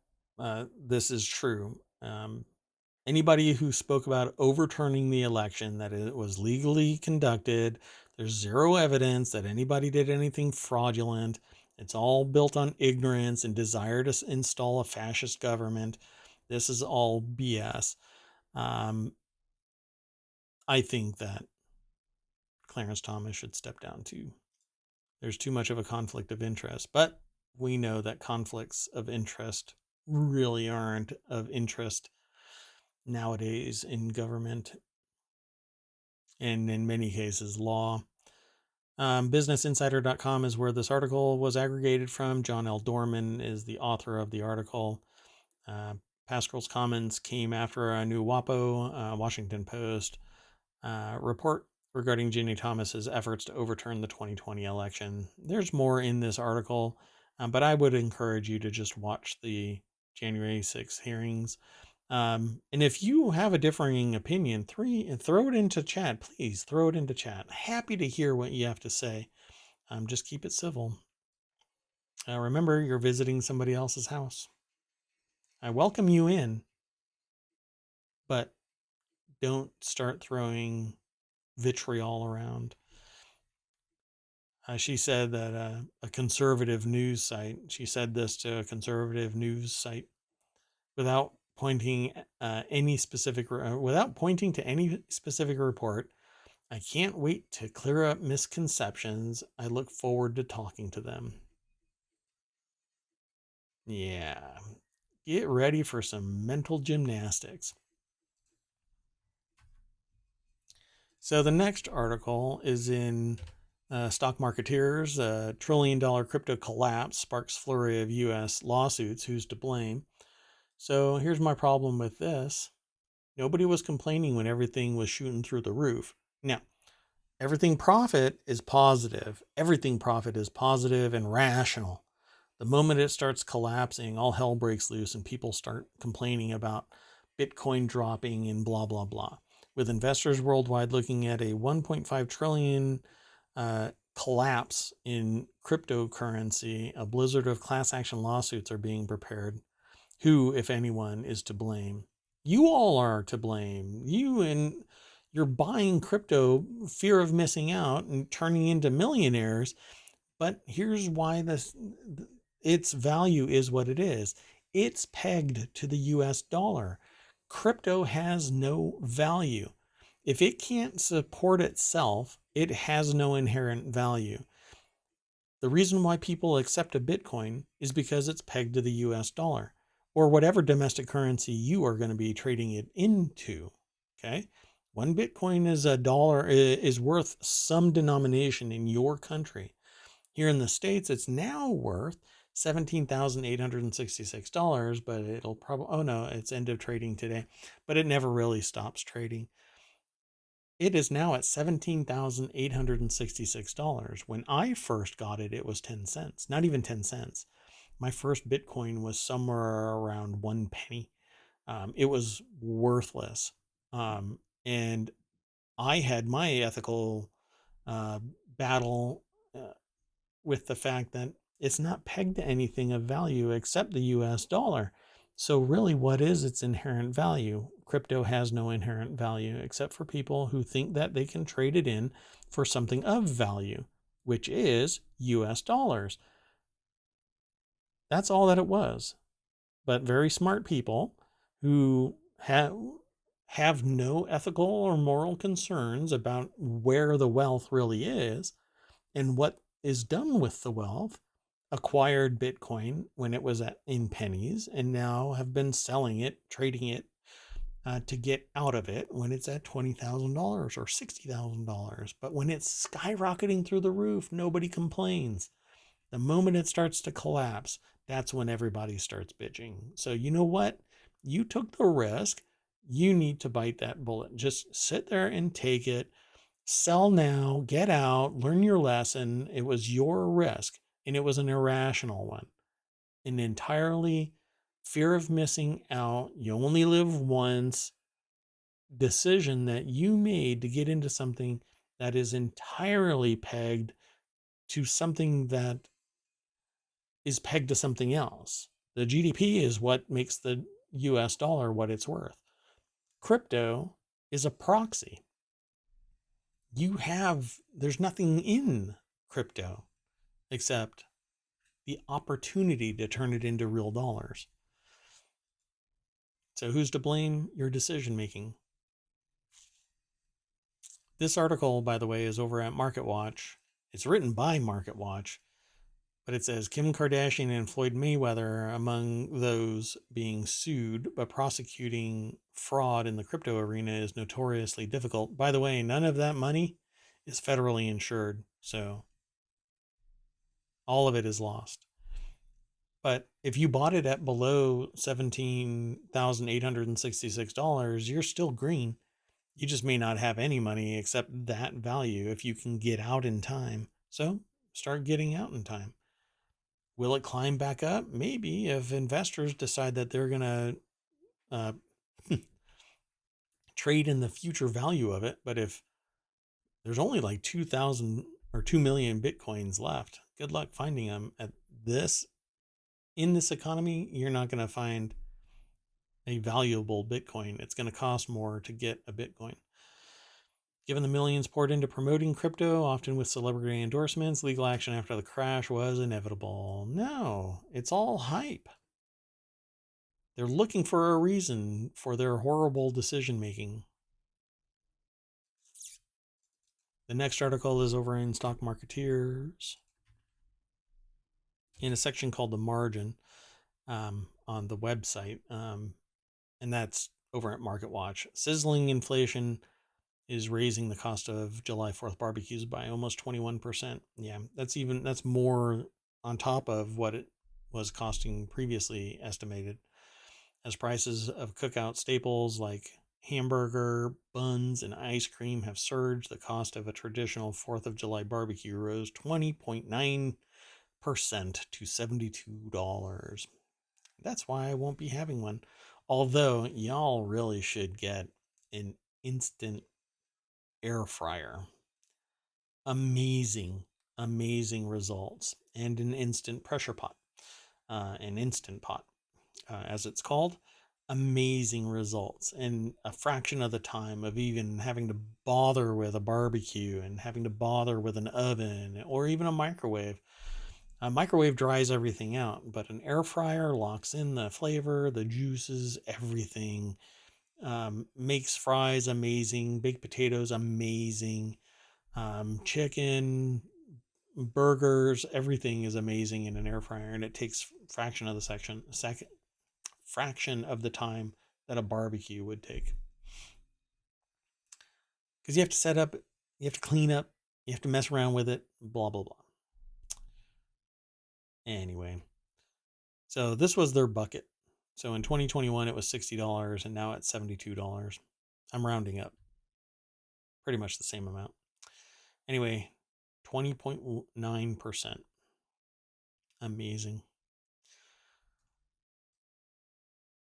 this is true. Anybody who spoke about overturning the election, that it was legally conducted, there's zero evidence that anybody did anything fraudulent. It's all built on ignorance and desire to install a fascist government. This is all BS. I think that Clarence Thomas should step down too. There's too much of a conflict of interest, but we know that conflicts of interest really aren't of interest nowadays in government and in many cases law. BusinessInsider.com is where this article was aggregated from. John L. Dorman is the author of the article. Pascal's comments came after a new WAPO, Washington Post, report regarding Ginny Thomas's efforts to overturn the 2020 election. There's more in this article, but I would encourage you to just watch the January 6th hearings. And if you have a differing opinion, throw it into chat. Please throw it into chat. Happy to hear what you have to say. Just keep it civil. Remember, you're visiting somebody else's house. I welcome you in, but don't start throwing vitriol around. She said that a conservative news site, she said this to a conservative news site without pointing without pointing to any specific report. I can't wait to clear up misconceptions. I look forward to talking to them. Yeah, get ready for some mental gymnastics. So the next article is in Stock Marketeers. $1 trillion crypto collapse sparks flurry of U.S. lawsuits. Who's to blame? So here's my problem with this. Nobody was complaining when everything was shooting through the roof. Now, everything profit is positive. Everything profit is positive and rational. The moment it starts collapsing, all hell breaks loose and people start complaining about Bitcoin dropping and blah, blah, blah. With investors worldwide looking at a 1.5 trillion collapse in cryptocurrency, a blizzard of class action lawsuits are being prepared. Who, if anyone, is to blame? You all are to blame. You and you're buying crypto, fear of missing out and turning into millionaires. But here's why its value is what it is. It's pegged to the US dollar. Crypto has no value. If it can't support itself, it has no inherent value. The reason why people accept a Bitcoin is because it's pegged to the US dollar or whatever domestic currency you are going to be trading it into. Okay. One Bitcoin is is worth some denomination in your country. Here in the States, it's now worth $17,866, but it'll probably, oh no, it's end of trading today, but it never really stops trading. It is now at $17,866. When I first got it, it was 10 cents, not even 10 cents. My first Bitcoin was somewhere around 1 penny. It was worthless. And I had my ethical battle with the fact that it's not pegged to anything of value except the US dollar. So really, what is its inherent value? Crypto has no inherent value except for people who think that they can trade it in for something of value, which is US dollars. That's all that it was. But very smart people who have no ethical or moral concerns about where the wealth really is and what is done with the wealth acquired Bitcoin when it was in pennies and now have been selling it, trading it to get out of it when it's at $20,000 or $60,000. But when it's skyrocketing through the roof, nobody complains. The moment it starts to collapse, that's when everybody starts bitching. So you know what? You took the risk. You need to bite that bullet. Just sit there and take it. Sell now, get out, learn your lesson. It was your risk, and it was an irrational one. An entirely fear of missing out, you only live once decision that you made to get into something that is entirely pegged to something that is pegged to something else. The GDP is what makes the US dollar what it's worth. Crypto is a proxy. There's nothing in crypto except the opportunity to turn it into real dollars. So who's to blame? Your decision making. This article, by the way, is over at MarketWatch. It's written by MarketWatch, but it says Kim Kardashian and Floyd Mayweather among those being sued, but prosecuting fraud in the crypto arena is notoriously difficult. By the way, none of that money is federally insured, so all of it is lost. But if you bought it at below $17,866, you're still green. You just may not have any money except that value if you can get out in time. So start getting out in time. Will it climb back up? Maybe, if investors decide that they're going to trade in the future value of it. But if there's only like 2,000 or 2 million Bitcoins left, good luck finding them in this economy. You're not going to find a valuable Bitcoin. It's going to cost more to get a Bitcoin. Given the millions poured into promoting crypto, often with celebrity endorsements, legal action after the crash was inevitable. No, it's all hype. They're looking for a reason for their horrible decision making. The next article is over in Stock Marketeers in a section called The Margin on the website. And that's over at MarketWatch. Sizzling inflation is raising the cost of July 4th barbecues by almost 21%. Yeah, that's more on top of what it was costing previously estimated, as prices of cookout staples like hamburger, buns, and ice cream have surged. The cost of a traditional 4th of July barbecue rose 20.9% to $72. That's why I won't be having one. Although, y'all really should get an instant air fryer. Amazing, amazing results. And an instant pressure pot, an instant pot, as it's called. Amazing results in a fraction of the time of even having to bother with a barbecue and having to bother with an oven or even a microwave. A microwave dries everything out, but an air fryer locks in the flavor, the juices, everything. Makes fries amazing, baked potatoes amazing, chicken, burgers, everything is amazing in an air fryer, and it takes fraction of the time that a barbecue would take. Because you have to set up, you have to clean up, you have to mess around with it, blah blah blah. Anyway, so this was their bucket. So in 2021 it was $60 and now it's $72. I'm rounding up. Pretty much the same amount. Anyway, 20.9%. Amazing.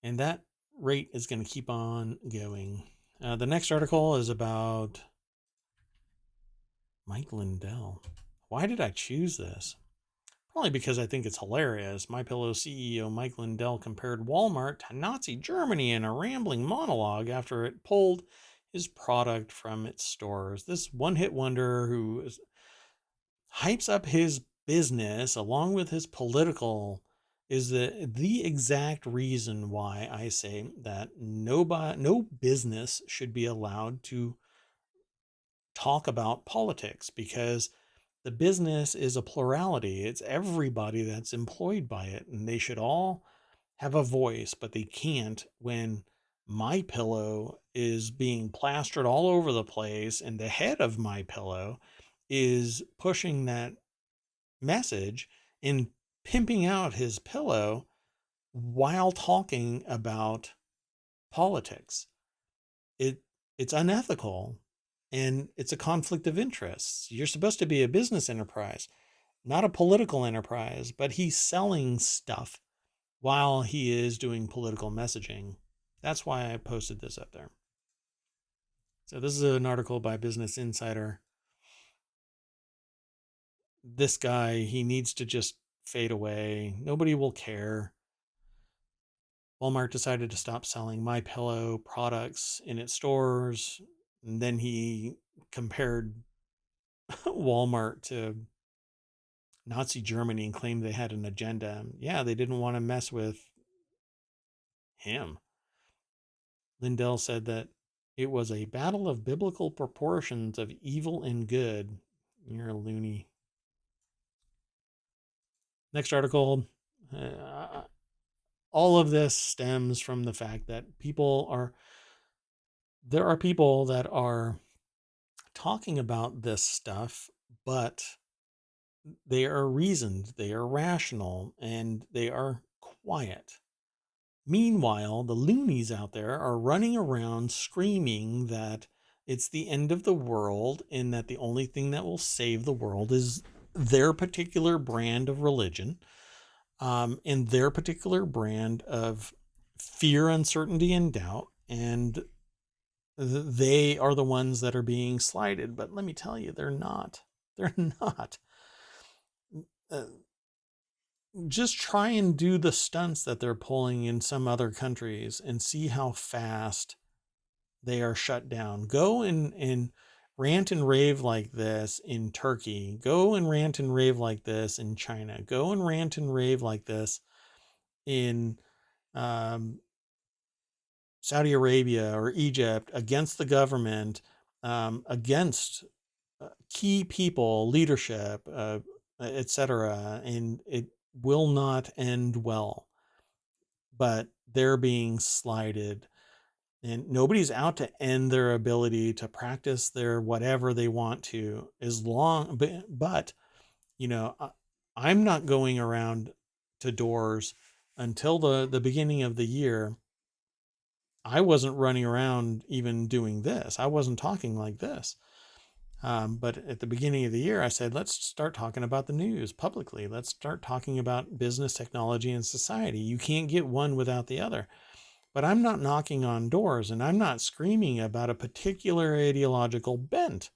And that rate is going to keep on going. The next article is about Mike Lindell. Why did I choose this? Probably because I think it's hilarious. MyPillow CEO Mike Lindell compared Walmart to Nazi Germany in a rambling monologue after it pulled his product from its stores. This one-hit wonder who hypes up his business along with his political is the exact reason why I say that no business should be allowed to talk about politics, because the business is a plurality. It's everybody that's employed by it, and they should all have a voice, but they can't when MyPillow is being plastered all over the place and the head of MyPillow is pushing that message and pimping out his pillow while talking about politics. It's unethical and it's a conflict of interests. You're supposed to be a business enterprise, not a political enterprise, but he's selling stuff while he is doing political messaging. That's why I posted this up there. So this is an article by Business Insider. This guy, he needs to just fade away. Nobody will care. Walmart decided to stop selling MyPillow products in its stores. And then he compared Walmart to Nazi Germany and claimed they had an agenda. Yeah, they didn't want to mess with him. Lindell said that it was a battle of biblical proportions of evil and good. You're a loony. Next article. All of this stems from the fact that there are people that are talking about this stuff, but they are reasoned, they are rational, and they are quiet. Meanwhile, the loonies out there are running around screaming that it's the end of the world and that the only thing that will save the world is their particular brand of religion, and their particular brand of fear, uncertainty, and doubt. And they are the ones that are being slighted. But let me tell you, they're not. They're not. Just try and do the stunts that they're pulling in some other countries and see how fast they are shut down. Go and rant and rave like this in Turkey. Go and rant and rave like this in China. Go and rant and rave like this in Saudi Arabia or Egypt against the government, against key people, leadership, etc., and it will not end well. But they're being slighted, and nobody's out to end their ability to practice their whatever they want to, but you know, I'm not going around to doors until the beginning of the year I wasn't running around even doing this. I wasn't talking like this. But at the beginning of the year, I said, let's start talking about the news publicly. Let's start talking about business, technology, and society. You can't get one without the other. But I'm not knocking on doors, and I'm not screaming about a particular ideological bent.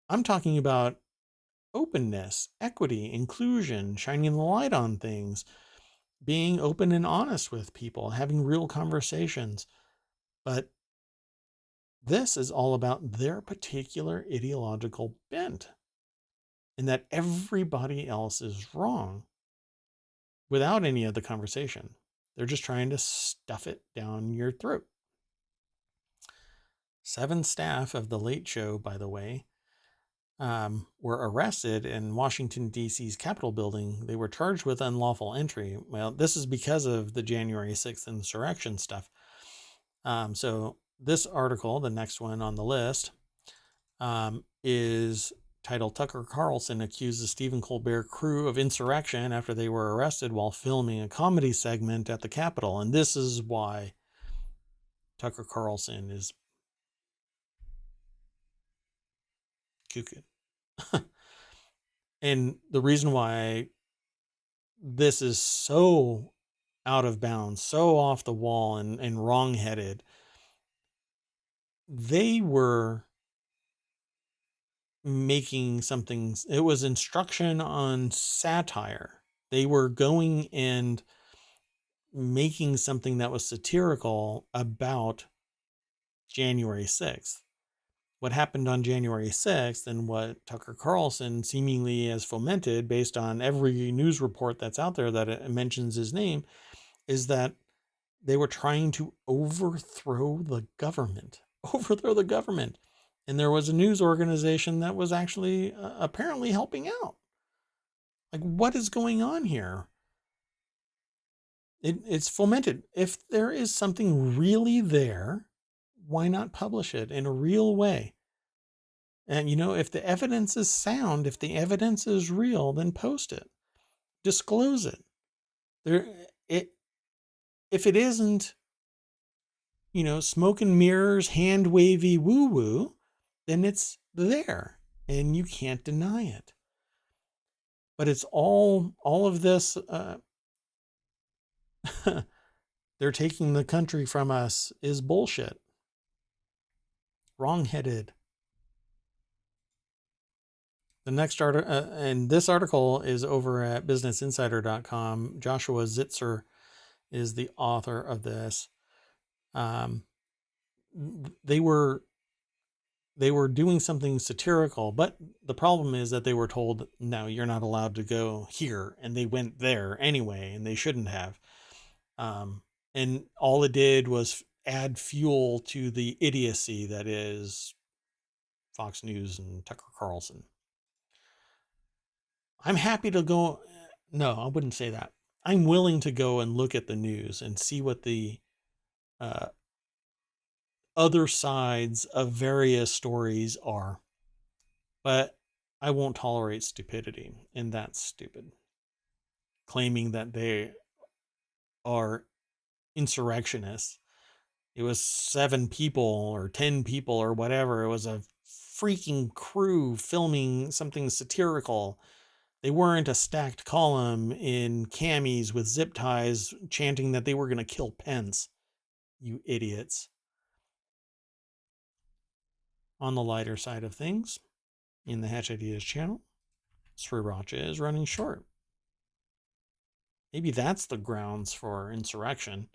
I'm talking about openness, equity, inclusion, shining the light on things, being open and honest with people, having real conversations. But this is all about their particular ideological bent, and that everybody else is wrong without any of the conversation. They're just trying to stuff it down your throat. 7 staff of The Late Show, by the way, were arrested in Washington, D.C.'s Capitol building. They were charged with unlawful entry. Well, this is because of the January 6th insurrection stuff. So this article, the next one on the list, is titled Tucker Carlson accuses Stephen Colbert crew of insurrection after they were arrested while filming a comedy segment at the Capitol. And this is why Tucker Carlson is cuckoo. And the reason why this is so out of bounds, so off the wall and wrong-headed, they were making something, it was instruction on satire. They were going and making something that was satirical about January 6th. What happened on January 6th and what Tucker Carlson seemingly has fomented based on every news report that's out there that it mentions his name is that they were trying to overthrow the government. And there was a news organization that was actually apparently helping out. Like, what is going on here? It's fomented. If there is something really there, why not publish it in a real way? And, if the evidence is sound, if the evidence is real, then post it. Disclose it. If it isn't, smoke and mirrors, hand wavy woo woo, then it's there and you can't deny it. But it's all of this, they're taking the country from us is bullshit. Wrong-headed. The next article, and this article is over at businessinsider.com. Joshua Zitzer is the author of this. They were doing something satirical, but the problem is that they were told, no, you're not allowed to go here. And they went there anyway, and they shouldn't have. And all it did was add fuel to the idiocy that is Fox News and Tucker Carlson. I'm happy to go. No, I wouldn't say that. I'm willing to go and look at the news and see what the other sides of various stories are. But I won't tolerate stupidity, and that's stupid. Claiming that they are insurrectionists. It was 7 people or 10 people or whatever. It was a freaking crew filming something satirical. They weren't a stacked column in camis with zip ties chanting that they were going to kill Pence. You idiots. On the lighter side of things, in the Hatch Ideas channel, Sriracha is running short. Maybe that's the grounds for insurrection.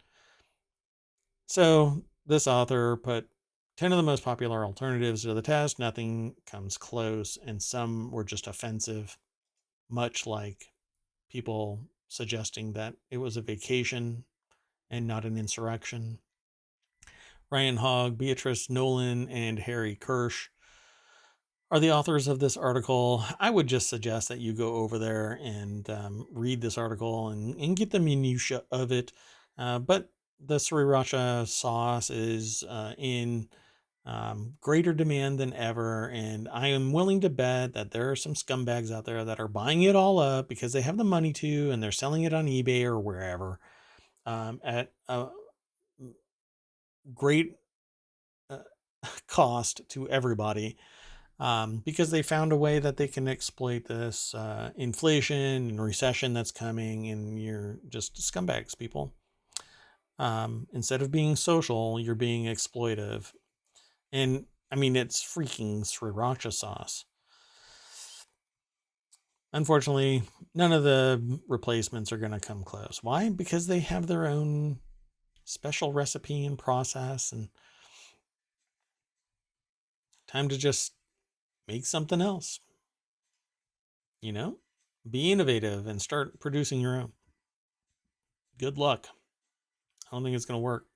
So this author put 10 of the most popular alternatives to the test. Nothing comes close, and some were just offensive, much like people suggesting that it was a vacation and not an insurrection. Ryan Hogg, Beatrice Nolan, and Harry Kirsch are the authors of this article. I would just suggest that you go over there and read this article and get the minutiae of it. But the sriracha sauce is in greater demand than ever, and I am willing to bet that there are some scumbags out there that are buying it all up because they have the money to, and they're selling it on eBay or wherever at great uh, cost to everybody, because they found a way that they can exploit this inflation and recession that's coming, and you're just scumbags, people. Instead of being social, you're being exploitive. And I mean, it's freaking sriracha sauce. Unfortunately, none of the replacements are going to come close. Why? Because they have their own special recipe and process, and time to just make something else. You know, be innovative and start producing your own. Good luck. I don't think it's going to work.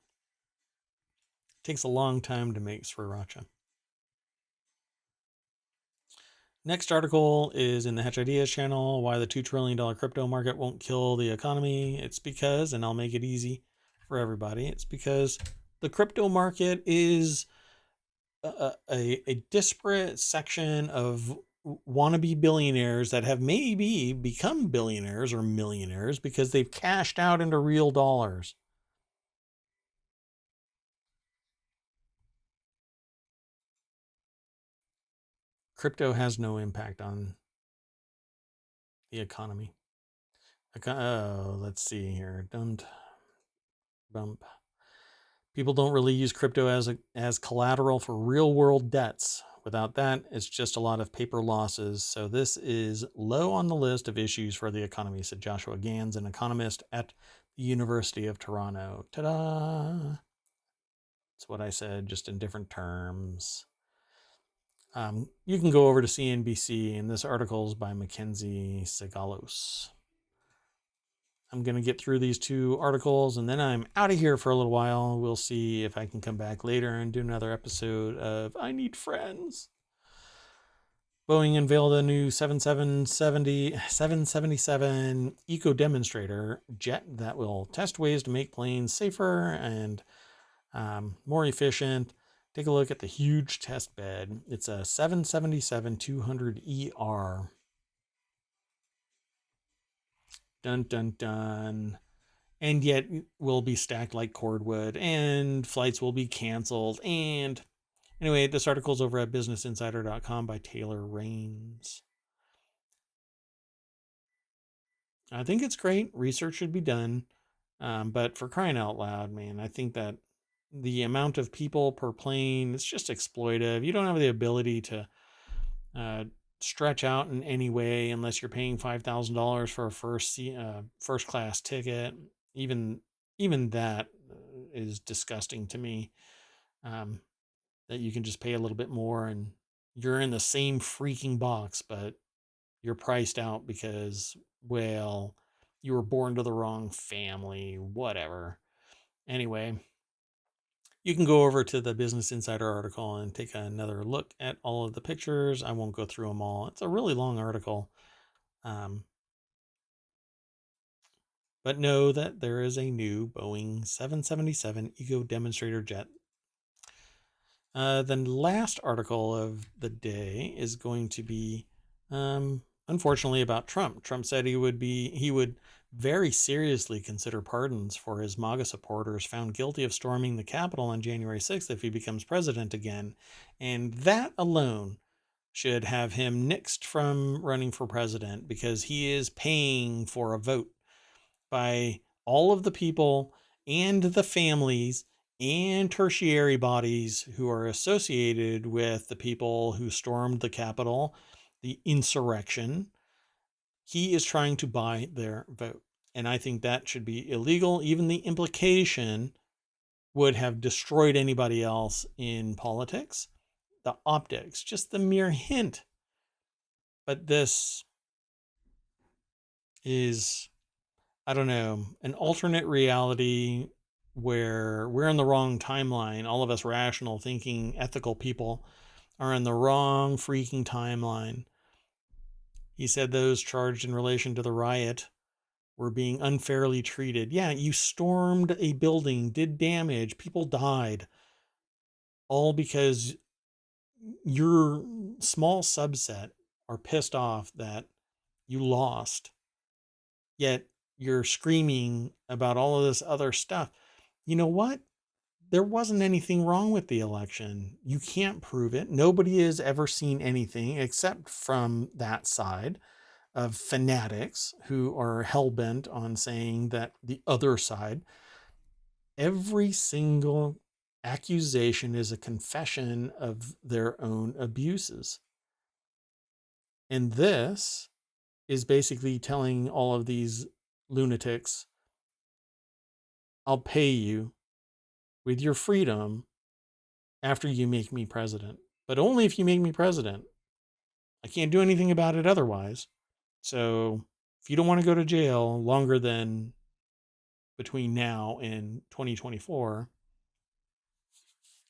It takes a long time to make sriracha. Next article is in the Hatch Ideas channel, why the $2 trillion crypto market won't kill the economy. It's because, and I'll make it easy for everybody, it's because the crypto market is a disparate section of wannabe billionaires that have maybe become billionaires or millionaires because they've cashed out into real dollars. Crypto has no impact on the economy. Oh, let's see here. Don't bump. People don't really use crypto as collateral for real world debts. Without that, it's just a lot of paper losses. So this is low on the list of issues for the economy, said Joshua Gans, an economist at the University of Toronto. Ta-da! That's what I said, just in different terms. You can go over to CNBC, and this article is by Mackenzie Segalos. I'm going to get through these two articles, and then I'm out of here for a little while. We'll see if I can come back later and do another episode of I Need Friends. Boeing unveiled a new 777 Eco Demonstrator jet that will test ways to make planes safer and more efficient. Take a look at the huge test bed. It's a 777-200ER. Dun, dun, dun. And yet will be stacked like cordwood, and flights will be canceled. And anyway, this article is over at businessinsider.com by Taylor Rains. I think it's great. Research should be done. But for crying out loud, man, I think that the amount of people per plane, it's just exploitive. You don't have the ability to stretch out in any way unless you're paying $5,000 for a first class ticket. Even that is disgusting to me. That you can just pay a little bit more and you're in the same freaking box, but you're priced out because, well, you were born to the wrong family, whatever. Anyway, you can go over to the Business Insider article and take another look at all of the pictures. I won't go through them all. It's a really long article. But know that there is a new Boeing 777 Eco Demonstrator jet. The last article of the day is going to be, unfortunately, about Trump. Trump said he would very seriously consider pardons for his MAGA supporters found guilty of storming the Capitol on January 6th if he becomes president again. And that alone should have him nixed from running for president, because he is paying for a vote by all of the people and the families and tertiary bodies who are associated with the people who stormed the Capitol, the insurrection. He is trying to buy their vote. And I think that should be illegal. Even the implication would have destroyed anybody else in politics. The optics, just the mere hint. But this is, I don't know, an alternate reality where we're in the wrong timeline. All of us rational, thinking, ethical people are in the wrong freaking timeline. He said those charged in relation to the riot were being unfairly treated. Yeah, you stormed a building, did damage, people died, all because your small subset are pissed off that you lost. Yet you're screaming about all of this other stuff. You know what? there wasn't anything wrong with the election. You can't prove it. Nobody has ever seen anything except from that side of fanatics who are hell-bent on saying that the other side, every single accusation is a confession of their own abuses. And this is basically telling all of these lunatics, I'll pay you with your freedom after you make me president, but only if you make me president. I can't do anything about it otherwise. So if you don't want to go to jail longer than between now and 2024,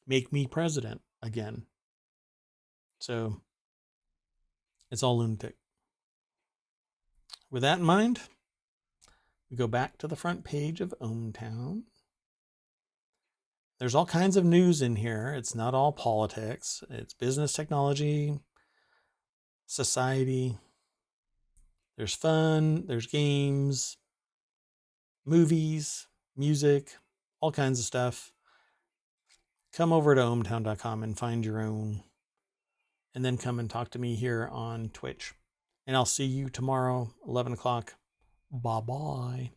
make me president again. So it's all lunatic. With that in mind, we go back to the front page of ohmTown. There's all kinds of news in here. It's not all politics. It's business, technology, society. There's fun, there's games, movies, music, all kinds of stuff. Come over to ohmTown.com and find your own. And then come and talk to me here on Twitch. And I'll see you tomorrow, 11 o'clock. Bye-bye.